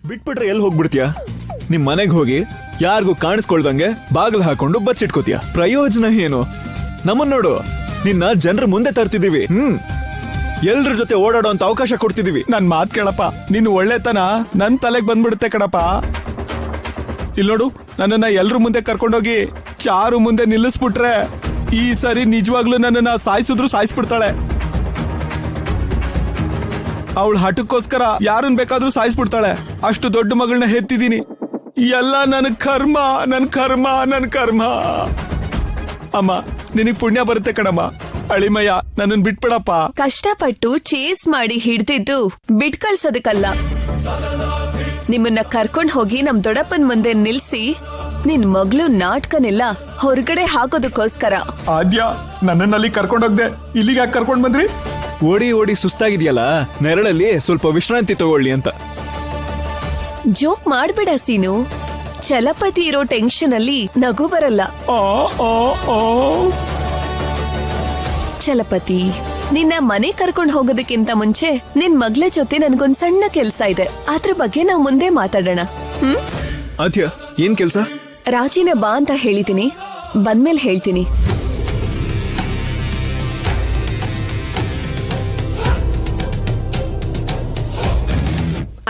ಬಿಟ್ಬಿಟ್ರೆ ಎಲ್ಲಿ ಹೋಗ್ಬಿಡ್ತೀಯಾ? ನಿಮ್ ಮನೆಗ್ ಹೋಗಿ ಯಾರಿಗೂ ಕಾಣಿಸ್ಕೊಳ್ದಂಗೆ ಬಾಗಿಲು ಹಾಕೊಂಡು ಬಚ್ಚಿಟ್ಕೋತೀಯ. ಪ್ರಯೋಜನ ಏನು? ನಮ್ಮನ್ ನೋಡು, ನಿನ್ನ ಜನರ ಮುಂದೆ ತರ್ತಿದೀವಿ. ಎಲ್ರ ಜೊತೆ ಓಡಾಡೋ ಅಂತ ಅವಕಾಶ ಕೊಡ್ತಿದೀವಿ. ನನ್ ಮಾತ್ ಕೇಳಪ್ಪ, ನಿನ್ ಒಳ್ಳೆತನ ನನ್ ತಲೆಗ್ ಬಂದ್ಬಿಡುತ್ತೆ ಕಣಪ್ಪ. ಇಲ್ ನೋಡು, ನನ್ನನ್ನ ಎಲ್ರ ಮುಂದೆ ಕರ್ಕೊಂಡೋಗಿ ಚಾರು ಮುಂದೆ ನಿಲ್ಲಿಸ್ಬಿಟ್ರೆ ಈ ಸರಿ ನಿಜವಾಗ್ಲೂ ನನ್ನನ್ನ ಸಾಯಿಸಿದ್ರು ಸಾಯಿಸ್ಬಿಡ್ತಾಳೆ. ಅವಳ ಹಠಕ್ಕೋಸ್ಕರ ಯಾರನ್ ಬೇಕಾದ್ರೂ ಸಾಯಿಸ್ಬಿಡ್ತಾಳೆ. ಅಷ್ಟು ದೊಡ್ಡ ಮಗಳನ್ನ ಹೆತ್ತಿದೀನಿ. ಎಲ್ಲ ನನ್ ಕರ್ಮ, ನನ್ ಕರ್ಮ, ನನ್ ಕರ್ಮ. ಅಮ್ಮ, ನಿನಗ್ ಪುಣ್ಯ ಬರುತ್ತೆ ಕಣಮ್ಮ. ಅಳಿಮಯ್ಯ, ನನ್ನನ್ ಬಿಟ್ಬಿಡಪ್ಪ. ಕಷ್ಟಪಟ್ಟು ಚೇಸ್ ಮಾಡಿ ಹಿಡ್ದಿದ್ದು ಬಿಟ್ ಕಳ್ಸೋದಕ್ಕಲ್ಲ, ನಿಮ್ಮನ್ನ ಕರ್ಕೊಂಡ್ ಹೋಗಿ ನಮ್ ದೊಡ್ಡಪ್ಪನ್ ಮುಂದೆ ನಿಲ್ಸಿ ನಿನ್ ಮಗಳು ನಾಟಕನೆಲ್ಲ ಹೊರಗಡೆ ಹಾಕೋದಕ್ಕೋಸ್ಕರ. ಆದ್ಯ, ನನ್ನಲ್ಲಿ ಕರ್ಕೊಂಡೋಗ್ದೆ, ಇಲ್ಲಿಗೆ ಯಾಕೆ ಕರ್ಕೊಂಡ್ ಬಂದ್ರಿ? ಓಡಿ ಓಡಿ ಸುಸ್ತಾಗಿದ್ಯಲ್ಲ, ನೆರಳಲ್ಲಿ ಸ್ವಲ್ಪ ವಿಶ್ರಾಂತಿ ತಗೊಳ್ಳಿ ಅಂತ. ಜೋಕ್ ಮಾಡ್ಬೇಡ ಸೀನು. ಚಲಪತಿ ಇರೋ ಟೆನ್ಷನ್ ಅಲ್ಲಿ ನಗು ಬರಲ್ಲ. ಚಲಪತಿ, ನಿನ್ನ ಮನೆ ಕರ್ಕೊಂಡ್ ಹೋಗೋದಕ್ಕಿಂತ ಮುಂಚೆ ನಿನ್ ಮಗ್ಳ ಜೊತೆ ನನ್ಗೊಂದ್ ಸಣ್ಣ ಕೆಲ್ಸ ಇದೆ. ಅದ್ರ ಬಗ್ಗೆ ನಾವ್ ಮುಂದೆ ಮಾತಾಡೋಣ. ಆದ್ಯ, ಏನ್ ಕೆಲ್ಸ? ರಾಜಿನ ಬಾ ಅಂತ ಹೇಳಿದೀನಿ, ಬಂದ್ಮೇಲೆ ಹೇಳ್ತೀನಿ.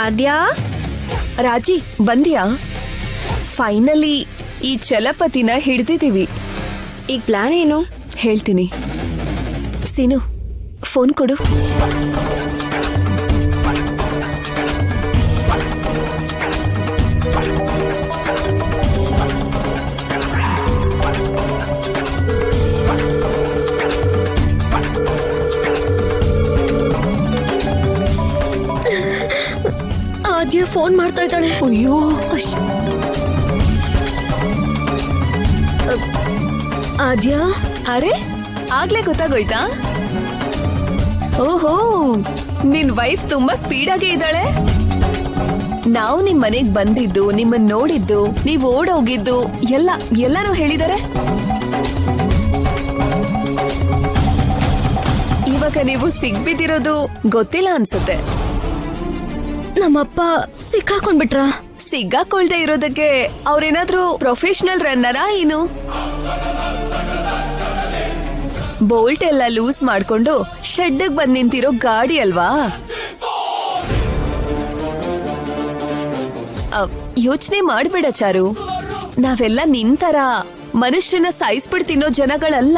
ಆದ್ಯಾ, ರಾಜಿ ಬಂದ್ಯಾ? ಫೈನಲಿ ಈ ಚಲಪತಿನ ಹಿಡ್ದಿದೀವಿ. ಈಗ ಪ್ಲಾನ್ ಏನು? ಹೇಳ್ತೀನಿ. ಸೀನು, ಫೋನ್ ಕೊಡು. ಆದ್ಯ ಫೋನ್ ಮಾಡ್ತಾ ಇದ್ದಾಳೆ. ಅಯ್ಯೋ, ಆದ್ಯಾ, ಅರೆ ಆಗ್ಲೇ ಗೊತ್ತಾಗೋಯ್ತಾ? ಓಹೋ, ನಿನ್ ವೈಫ್ ತುಂಬಾ ಸ್ಪೀಡ್ ಆಗೇ ಇದ್ದಾಳೆ. ನಾವು ನಿಮ್ ಮನೆಗ್ ಬಂದಿದ್ದು, ನಿಮ್ಮನ್ನ ನೋಡಿದ್ದು, ನೀವ್ ಓಡೋಗಿದ್ದು ಎಲ್ಲಾನು ಹೇಳಿದಾರೆ. ಇವಾಗ ನೀವು ಸಿಗ್ಬಿದ್ದಿರೋದು ಗೊತ್ತಿಲ್ಲ ಅನ್ಸುತ್ತೆ. ನಮ್ಮಪ್ಪ ಸಿಕ್ಕಾಕೊಂಡ್ಬಿಟ್ರ? ಸಿಗ್ಗಾಕೊಳ್ದೆ ಇರೋದಕ್ಕೆ ಅವ್ರೇನಾದ್ರೂ ಪ್ರೊಫೆಷನಲ್ ರನ್ನರಾ ಏನು? ಬೋಲ್ಟ್ ಎಲ್ಲ ಲೂಸ್ ಮಾಡ್ಕೊಂಡು ಶೆಡ್ ಬಂದ್ ನಿಂತಿರೋ ಗಾಡಿ ಅಲ್ವಾ? ಯೋಚನೆ ಮಾಡ್ಬೇಡ ಚಾರು, ನಾವೆಲ್ಲ ನಿಂತರ ಮನುಷ್ಯನ ಸಾಯಿಸ್ಬಿಡ್ ತಿನ್ನೋ ಜನಗಳಲ್ಲ.